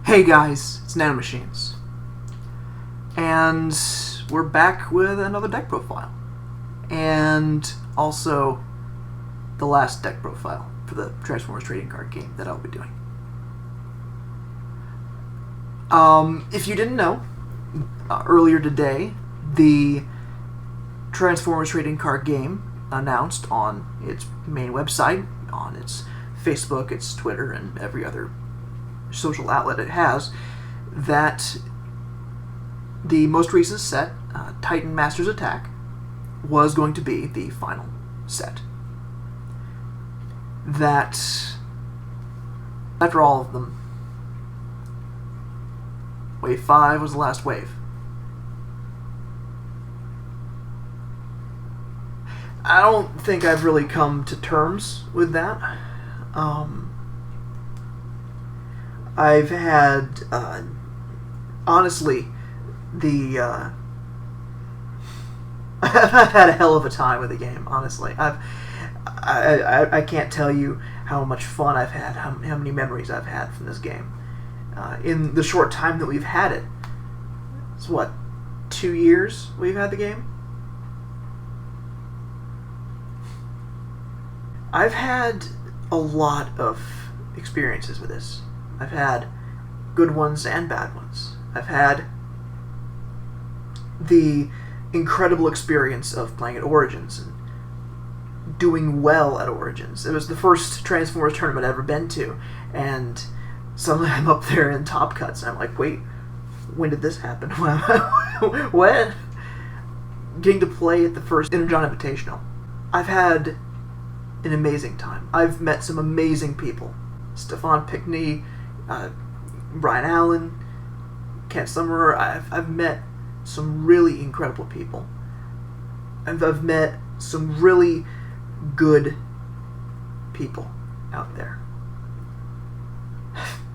Hey guys, it's Nanomachines, and we're back with another deck profile, and also the last deck profile for the Transformers trading card game that I'll be doing. If you didn't know, earlier today, the Transformers trading card game announced on its main website, on its Facebook, its Twitter, and every other social outlet it has, that the most recent set, Titan Master's Attack, was going to be the final set. That, after all of them, Wave 5 was the last wave. I don't think I've really come to terms with that. I've had, honestly, I've had a hell of a time with the game, honestly. I can't tell you how much fun I've had, how many memories I've had from this game. In the short time that we've had it. It's what, 2 years we've had the game? I've had a lot of experiences with this. I've had good ones and bad ones. I've had the incredible experience of playing at Origins and doing well at Origins. It was the first Transformers tournament I've ever been to, and suddenly I'm up there in top cuts, and I'm like, wait, when did this happen? When? Getting to play at the first Interjohn Invitational. I've had an amazing time. I've met some amazing people. Stefan Pickney, Brian Allen, Kent Summerer. I've met some really incredible people. I've met some really good people out there.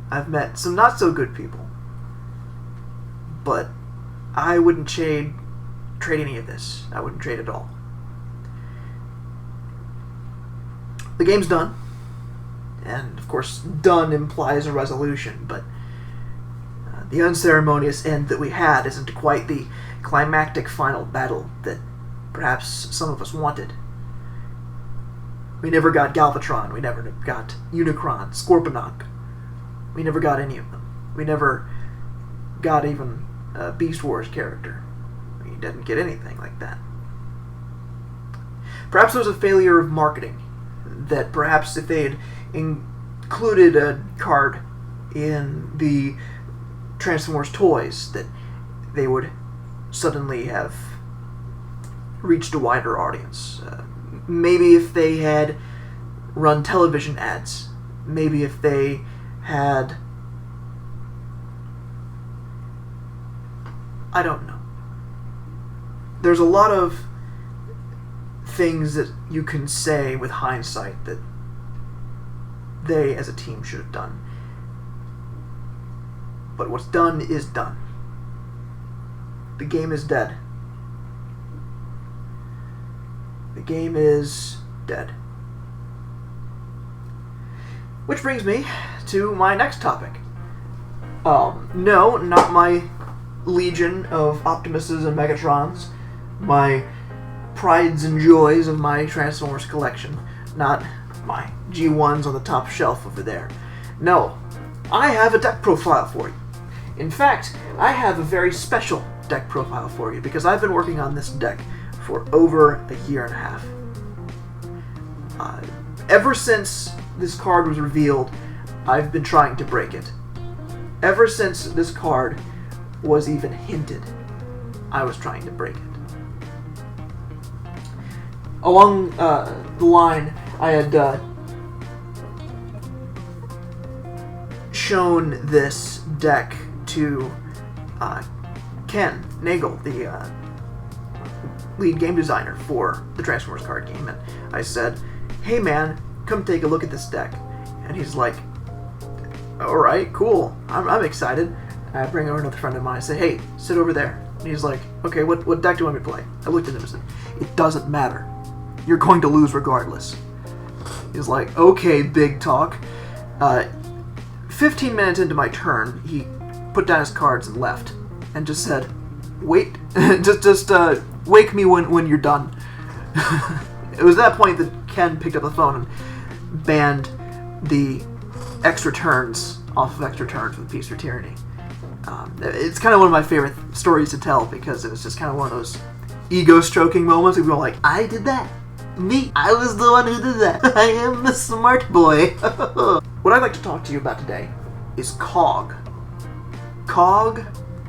I've met some not so good people. But I wouldn't trade any of this. I wouldn't trade at all. The game's done. And, of course, done implies a resolution, but the unceremonious end that we had isn't quite the climactic final battle that perhaps some of us wanted. We never got Galvatron, we never got Unicron, Scorponok. We never got any of them. We never got even a Beast Wars character. We didn't get anything like that. Perhaps it was a failure of marketing, that perhaps if they had included a card in the Transformers toys, that they would suddenly have reached a wider audience. Maybe if they had run television ads. Maybe if they had... I don't know. There's a lot of things that you can say with hindsight that they, as a team, should have done. But what's done is done. The game is dead. The game is dead. Which brings me to my next topic. No, not my legion of Optimuses and Megatrons. My prides and joys of my Transformers collection. Not my G1s on the top shelf over there. No, I have a deck profile for you. In fact, I have a very special deck profile for you because I've been working on this deck for over a year and a half. Ever since this card was revealed, I've been trying to break it. Ever since this card was even hinted, I was trying to break it. Along the line, I had shown this deck to Ken Nagel, the lead game designer for the Transformers card game, and I said, hey man, come take a look at this deck. And he's like, alright, cool, I'm excited. I bring over another friend of mine, I say, hey, sit over there. And he's like, okay, what deck do you want me to play? I looked at him and said, it doesn't matter. You're going to lose regardless. He's like, okay, big talk. 15 minutes into my turn, he put down his cards and left, and just said, "Wait, just wake me when you're done." It was at that point that Ken picked up the phone and banned the extra turns off of extra turns with Peace or Tyranny. It's kind of one of my favorite stories to tell because it was just kind of one of those ego-stroking moments where we go like, "I did that. Me, I was the one who did that. I am the smart boy." What I'd like to talk to you about today is COG. COG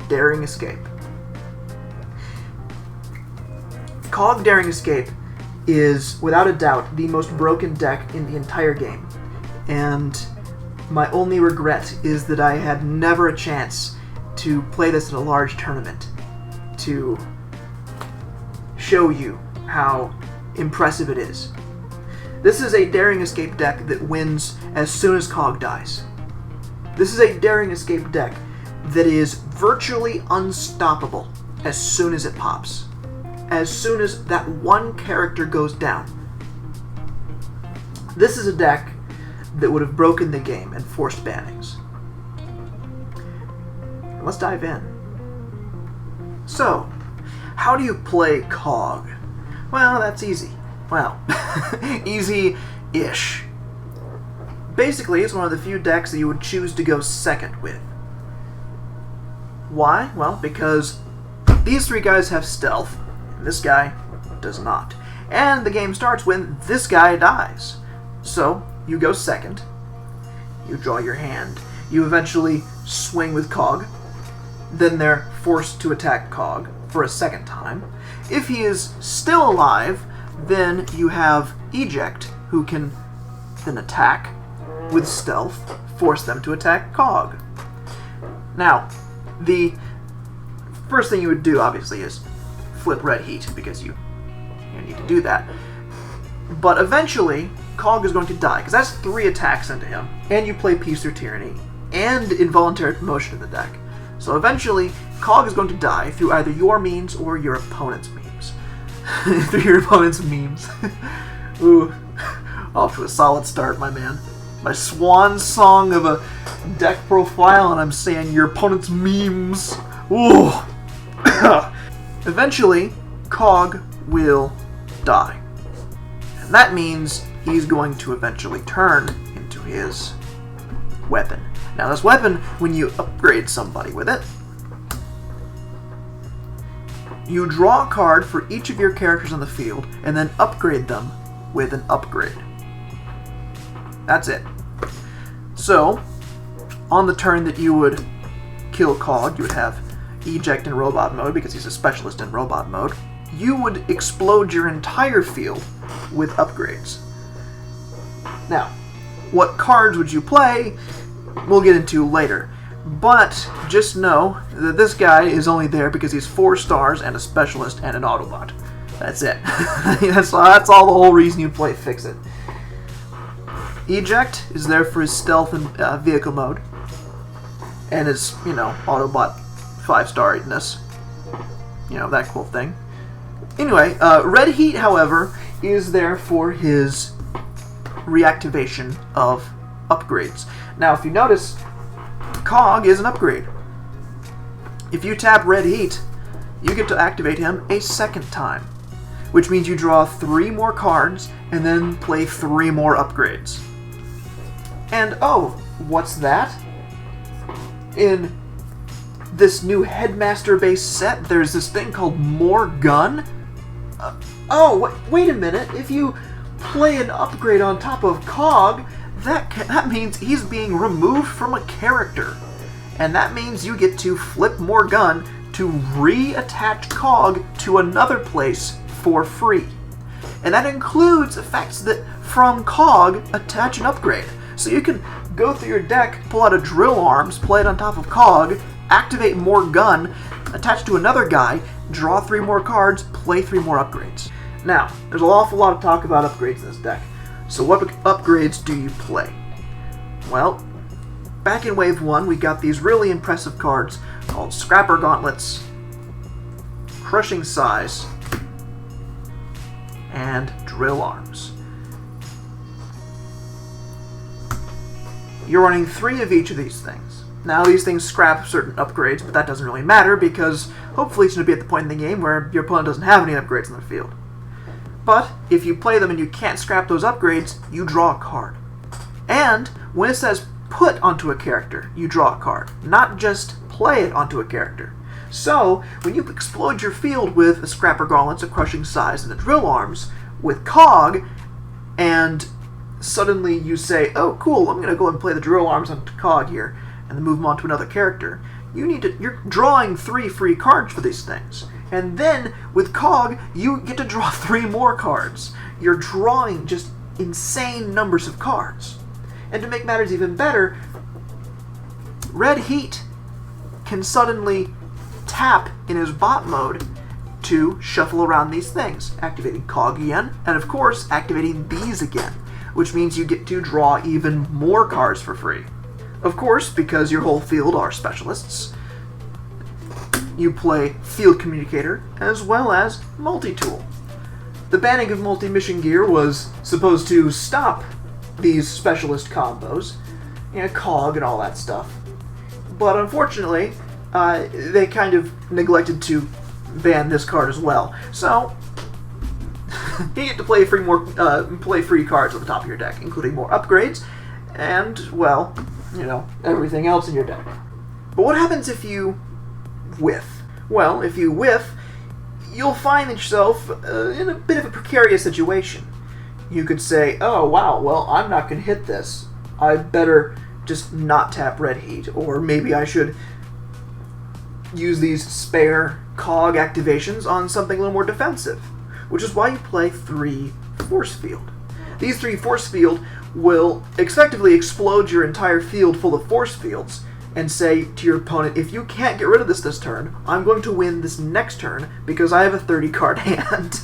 Daring Escape. COG Daring Escape is, without a doubt, the most broken deck in the entire game. And my only regret is that I had never a chance to play this in a large tournament to show you how impressive it is. This is a Daring Escape deck that wins as soon as COG dies. This is a Daring Escape deck that is virtually unstoppable as soon as it pops. As soon as that one character goes down. This is a deck that would have broken the game and forced bannings. Let's dive in. So, how do you play COG? Well, that's easy. Well, easy-ish. Basically, it's one of the few decks that you would choose to go second with. Why? Well, because these three guys have stealth, and this guy does not. And the game starts when this guy dies. So, you go second, you draw your hand, you eventually swing with COG, then they're forced to attack COG for a second time. If he is still alive, then you have Eject, who can then attack with stealth, force them to attack COG. Now, the first thing you would do, obviously, is flip Red Heat, because you need to do that. But eventually, COG is going to die, because that's 3 attacks into him, and you play Peace or Tyranny, and Involuntary Promotion in the deck. So eventually, COG is going to die through either your means or your opponent's memes. Through your opponent's memes. Ooh, off to a solid start, my man. My swan song of a deck profile, and I'm saying your opponent's memes. Ooh. Eventually, COG will die. And that means he's going to eventually turn into his weapon. Now this weapon, when you upgrade somebody with it, you draw a card for each of your characters on the field, and then upgrade them with an upgrade. That's it. So, on the turn that you would kill COG, you would have Eject in robot mode, because he's a specialist in robot mode. You would explode your entire field with upgrades. Now, what cards would you play? We'll get into later. But just know that this guy is only there because he's 4 stars and a specialist and an Autobot. That's it. that's all the whole reason you play Fix-It. Eject is there for his stealth and vehicle mode. And his, Autobot 5-star-ness. That cool thing. Anyway, Red Heat, however, is there for his reactivation of upgrades. Now, if you notice, COG is an upgrade. If you tap Red Heat, you get to activate him a second time, which means you draw 3 more cards and then play 3 more upgrades. And oh, what's that? In this new Headmaster-based set, there's this thing called More Gun. Wait a minute. If you play an upgrade on top of COG, that means he's being removed from a character. And that means you get to flip More Gun to reattach COG to another place for free. And that includes effects that, from COG, attach an upgrade. So you can go through your deck, pull out a Drill Arms, play it on top of COG, activate More Gun, attach to another guy, draw 3 more cards, play 3 more upgrades. Now, there's an awful lot of talk about upgrades in this deck. So what upgrades do you play? Well, back in Wave 1, we got these really impressive cards called Scrapper Gauntlets, Crushing Size, and Drill Arms. you're running 3 of each of these things. Now, these things scrap certain upgrades, but that doesn't really matter because hopefully it's going to be at the point in the game where your opponent doesn't have any upgrades in their field. But if you play them and you can't scrap those upgrades, you draw a card. And when it says put onto a character, you draw a card, not just play it onto a character. So, when you explode your field with a Scrapper Gauntlets, a Crushing Size, and a Drill Arms, with Cog, and suddenly you say, oh cool, I'm going to go and play the Drill Arms onto Cog here, and then move them on to another character, you're drawing 3 free cards for these things. And then, with Cog, you get to draw 3 more cards. You're drawing just insane numbers of cards. And to make matters even better, Red Heat can suddenly tap in his bot mode to shuffle around these things, activating Cog again, and of course, activating these again, which means you get to draw even more cards for free. Of course, because your whole field are specialists, you play Field Communicator as well as Multi-Tool. The banning of multi-mission gear was supposed to stop these specialist combos, Cog and all that stuff. But unfortunately, they kind of neglected to ban this card as well. So, you get to play free cards on the top of your deck, including more upgrades, and, well, everything else in your deck. But what happens if you whiff? Well, if you whiff, you'll find yourself in a bit of a precarious situation. You could say, oh wow, well, I'm not going to hit this. I better just not tap Red Heat, or maybe I should use these spare Cog activations on something a little more defensive, which is why you play 3 Force Field. These 3 Force Field will effectively explode your entire field full of Force Fields and say to your opponent, if you can't get rid of this turn, I'm going to win this next turn because I have a 30-card hand.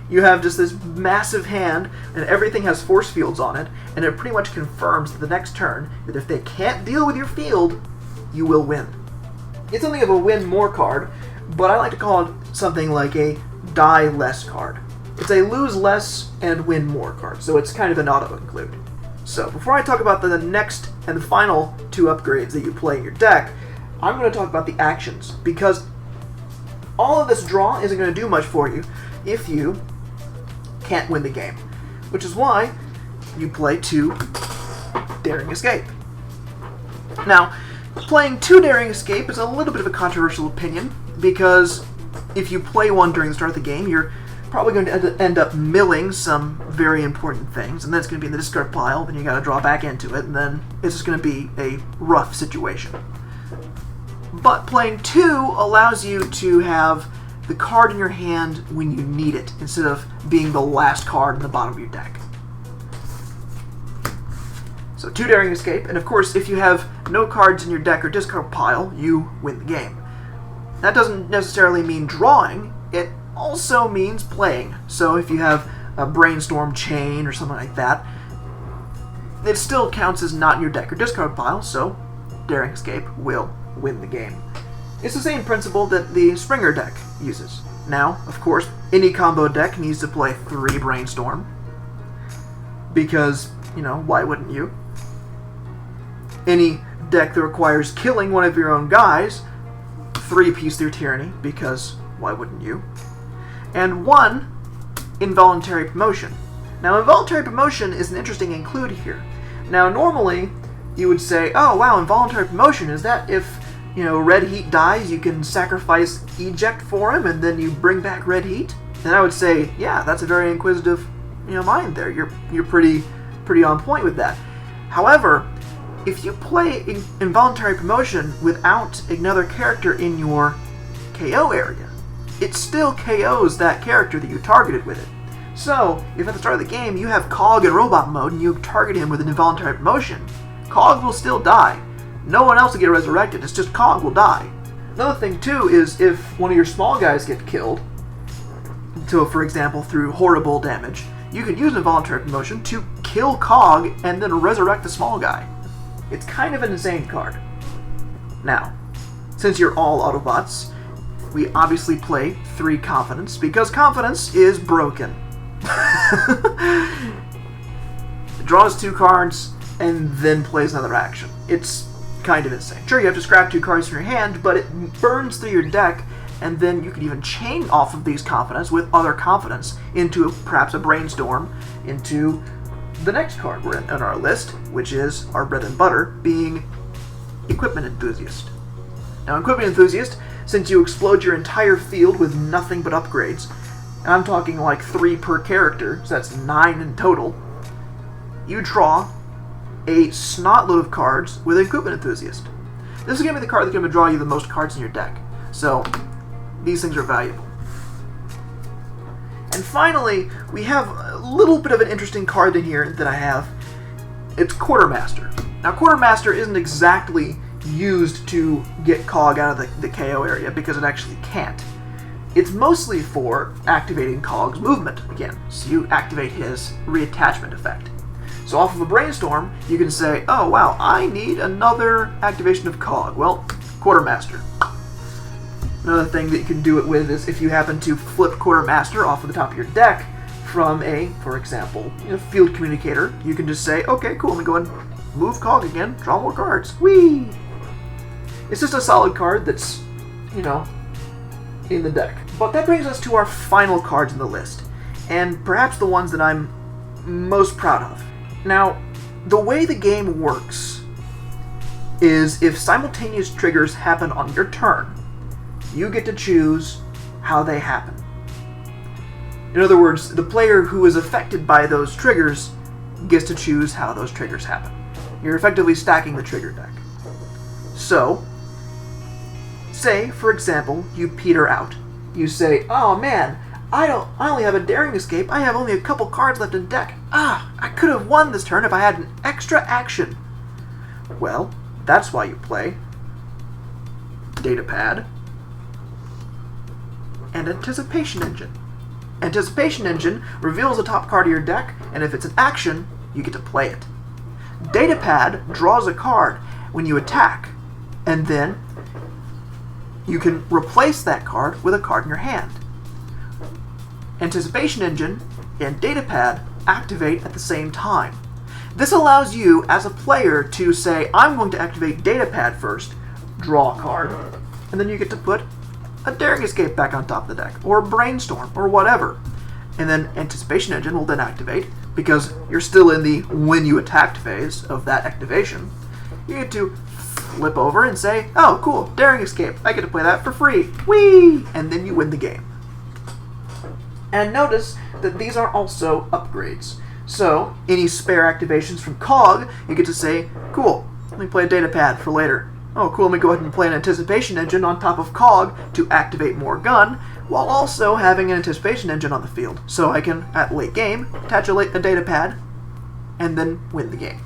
You have just this massive hand, and everything has force fields on it, and it pretty much confirms that the next turn that if they can't deal with your field, you will win. It's something of a win more card, but I like to call it something like a die less card. It's a lose less and win more card, so it's kind of an auto-include. So, before I talk about the next and the final 2 upgrades that you play in your deck, I'm going to talk about the actions, because all of this draw isn't going to do much for you if you can't win the game, which is why you play 2 Daring Escape. Now, playing 2 Daring Escape is a little bit of a controversial opinion, because if you play one during the start of the game, you're probably going to end up milling some very important things, and then it's going to be in the discard pile, then you got to draw back into it, and then it's just going to be a rough situation. But playing 2 allows you to have the card in your hand when you need it, instead of being the last card in the bottom of your deck. So 2 Daring Escape, and of course if you have no cards in your deck or discard pile, you win the game. That doesn't necessarily mean drawing, it also means playing. So if you have a Brainstorm Chain or something like that, it still counts as not in your deck or discard pile, so Daring Escape will win the game. It's the same principle that the Springer deck uses. Now, of course, any combo deck needs to play 3 Brainstorm, because, why wouldn't you? Any deck that requires killing one of your own guys, 3 Peace Through Tyranny, because why wouldn't you? And 1 Involuntary Promotion. Now, Involuntary Promotion is an interesting include here. Now, normally, you would say, oh wow, Involuntary Promotion, is that if Red Heat dies, you can sacrifice Eject for him, and then you bring back Red Heat? And I would say, yeah, that's a very inquisitive, mind there. You're pretty on point with that. However, if you play Involuntary Promotion without another character in your KO area, it still KOs that character that you targeted with it. So, if at the start of the game you have Cog in robot mode and you target him with an Involuntary Promotion, Cog will still die. No one else will get resurrected, it's just Cog will die. Another thing too is if one of your small guys get killed, so for example through horrible damage, you can use Involuntary Promotion to kill Cog and then resurrect the small guy. It's kind of an insane card. Now, since you're all Autobots, we obviously play 3 Confidence, because Confidence is broken. It draws 2 cards, and then plays another action. It's kind of insane. Sure, you have to scrap 2 cards from your hand, but it burns through your deck, and then you can even chain off of these confidence with other confidence into perhaps a brainstorm, into the next card we're in on our list, which is our bread and butter, being Equipment Enthusiast. Now, Equipment Enthusiast, since you explode your entire field with nothing but upgrades, and I'm talking like 3 per character, so that's 9 in total, you draw a snot load of cards with Equipment Enthusiast. This is going to be the card that's going to draw you the most cards in your deck, so these things are valuable. And finally, we have a little bit of an interesting card in here that I have. It's Quartermaster. Now, Quartermaster isn't exactly used to get Cog out of the KO area, because it actually can't. It's mostly for activating Cog's movement again, so you activate his reattachment effect. So off of a brainstorm, you can say, oh wow, I need another activation of Cog. Well, Quartermaster. Another thing that you can do it with is if you happen to flip Quartermaster off of the top of your deck from a, for example, field communicator, you can just say, okay, cool, let me go ahead and move Cog again, draw more cards. Whee! It's just a solid card that's, in the deck. But that brings us to our final cards in the list, and perhaps the ones that I'm most proud of. Now, the way the game works is if simultaneous triggers happen on your turn, you get to choose how they happen. In other words, the player who is affected by those triggers gets to choose how those triggers happen. You're effectively stacking the trigger deck. So, say, for example, you peter out. You say, oh man, I only have a Daring Escape, I have only a couple cards left in deck. I could have won this turn if I had an extra action. Well, that's why you play Datapad and Anticipation Engine. Anticipation Engine reveals the top card of your deck, and if it's an action, you get to play it. Datapad draws a card when you attack, and then you can replace that card with a card in your hand. Anticipation Engine and Datapad activate at the same time. This allows you, as a player, to say, I'm going to activate Datapad first, draw a card, and then you get to put a Daring Escape back on top of the deck, or a Brainstorm, or whatever. And then Anticipation Engine will then activate, because you're still in the when you attacked phase of that activation. You get to flip over and say, oh cool, Daring Escape, I get to play that for free, whee! And then you win the game. And notice that these are also upgrades. So, any spare activations from Cog, you get to say, cool, let me play a Datapad for later. Oh cool, let me go ahead and play an Anticipation Engine on top of Cog to activate more gun, while also having an Anticipation Engine on the field. So I can, at late game, attach a Datapad, and then win the game.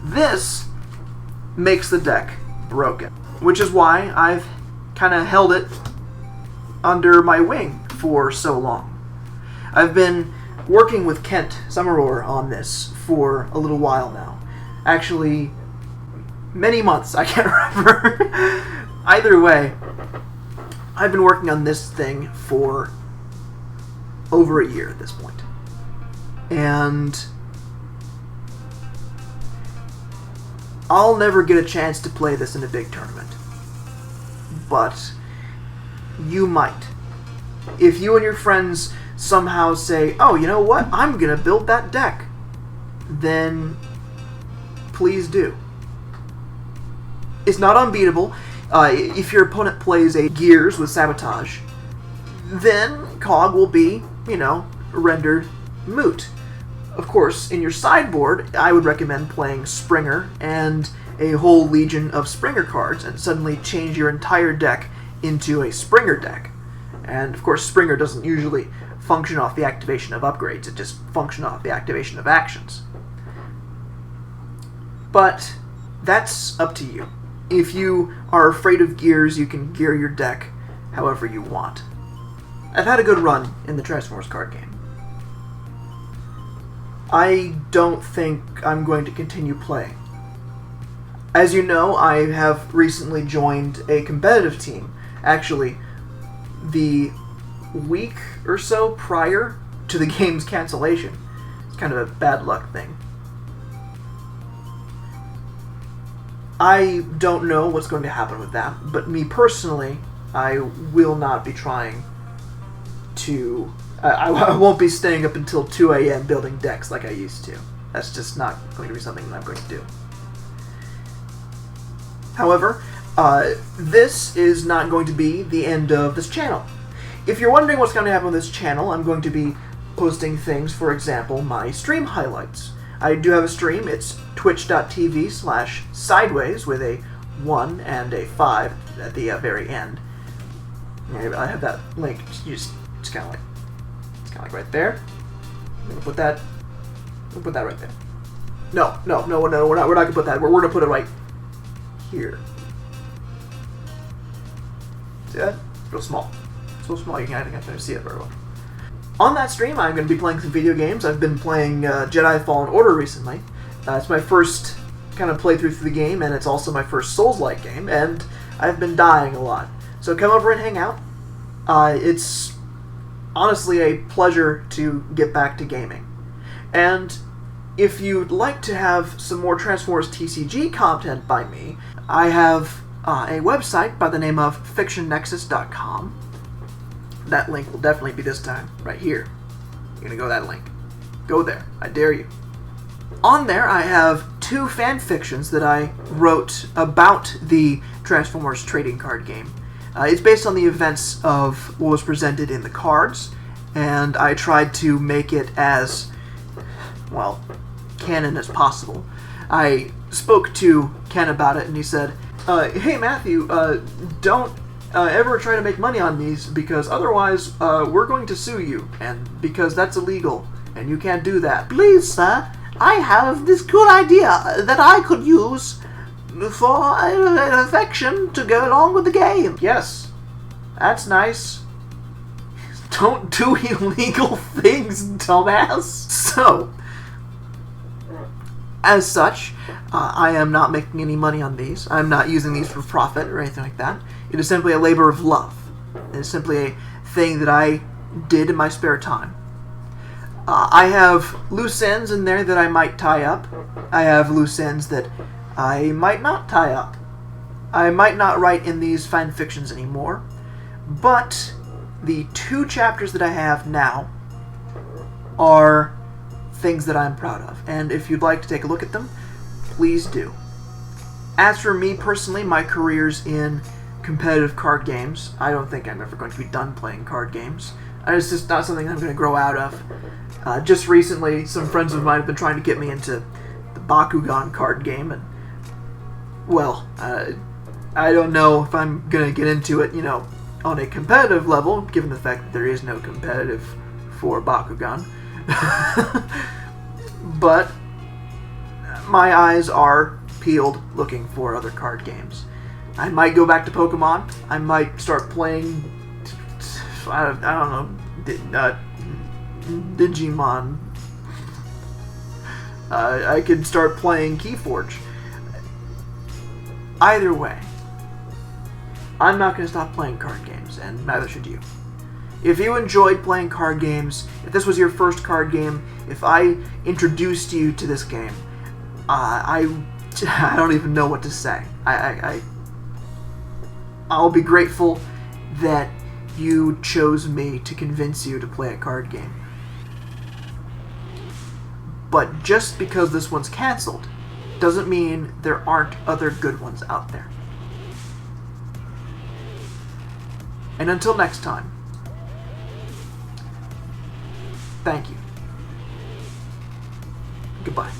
This makes the deck broken, which is why I've kind of held it under my wing for so long. I've been working with Kent Summerroar on this for a little while now. Actually, many months, I can't remember. Either way, I've been working on this thing for over a year at this point. And I'll never get a chance to play this in a big tournament. But you might. If you and your friends somehow say, oh, you know what, I'm going to build that deck, then please do. It's not unbeatable. If your opponent plays a Gears with Sabotage, then Cog will be, rendered moot. Of course, in your sideboard, I would recommend playing Springer and a whole legion of Springer cards and suddenly change your entire deck into a Springer deck. And of course, Springer doesn't usually function off the activation of upgrades, it just functions off the activation of actions. But that's up to you. If you are afraid of gears, you can gear your deck however you want. I've had a good run in the Transformers card game. I don't think I'm going to continue playing. As you know, I have recently joined a competitive team. Actually, the week or so prior to the game's cancellation. It's kind of a bad luck thing. I don't know what's going to happen with that, but me personally, I will not be trying to... I won't be staying up until 2 a.m. building decks like I used to. That's just not going to be something that I'm going to do. However, this is not going to be the end of this channel. If you're wondering what's going to happen with this channel, I'm going to be posting things, for example, my stream highlights. I do have a stream. It's twitch.tv/sideways with a 1 and a 5 at the very end. I have that link. It's kind of like right there. I'm gonna put that. We'll put that right there. No, we're not gonna put that. We're gonna put it right here. See that? It's real small. So small you can't see it very well. On that stream, I'm going to be playing some video games. I've been playing Jedi Fallen Order recently. It's my first kind of playthrough through the game, and it's also my first Souls-like game, and I've been dying a lot. So come over and hang out. It's honestly a pleasure to get back to gaming. And if you'd like to have some more Transformers TCG content by me, I have a website by the name of fictionnexus.com. That link will definitely be this time, right here. You're gonna go that link. Go there. I dare you. On there, I have 2 fan fictions that I wrote about the Transformers trading card game. It's based on the events of what was presented in the cards, and I tried to make it as, well, canon as possible. I spoke to Ken about it, and he said, hey Matthew, don't ever try to make money on these, because otherwise we're going to sue you, and because that's illegal, and you can't do that. Please, sir, I have this good idea that I could use for an affection to go along with the game. Yes, that's nice. Don't do illegal things, dumbass. So, as such, I am not making any money on these. I'm not using these for profit or anything like that. It is simply a labor of love. It is simply a thing that I did in my spare time. I have loose ends in there that I might tie up. I have loose ends that I might not tie up. I might not write in these fan fictions anymore, but the 2 chapters that I have now are things that I'm proud of, and if you'd like to take a look at them, please do. As for me personally, my career's in competitive card games. I don't think I'm ever going to be done playing card games. It's just not something I'm going to grow out of. Just recently, some friends of mine have been trying to get me into the Bakugan card game, and, well, I don't know if I'm going to get into it, on a competitive level, given the fact that there is no competitive for Bakugan. But my eyes are peeled looking for other card games. I might go back to Pokemon. I might start playing, I don't know, Digimon. I could start playing Keyforge. Either way, I'm not going to stop playing card games, and neither should you. If you enjoyed playing card games, if this was your first card game, if I introduced you to this game, I don't even know what to say. I'll be grateful that you chose me to convince you to play a card game. But just because this one's canceled doesn't mean there aren't other good ones out there. And until next time, thank you. Goodbye.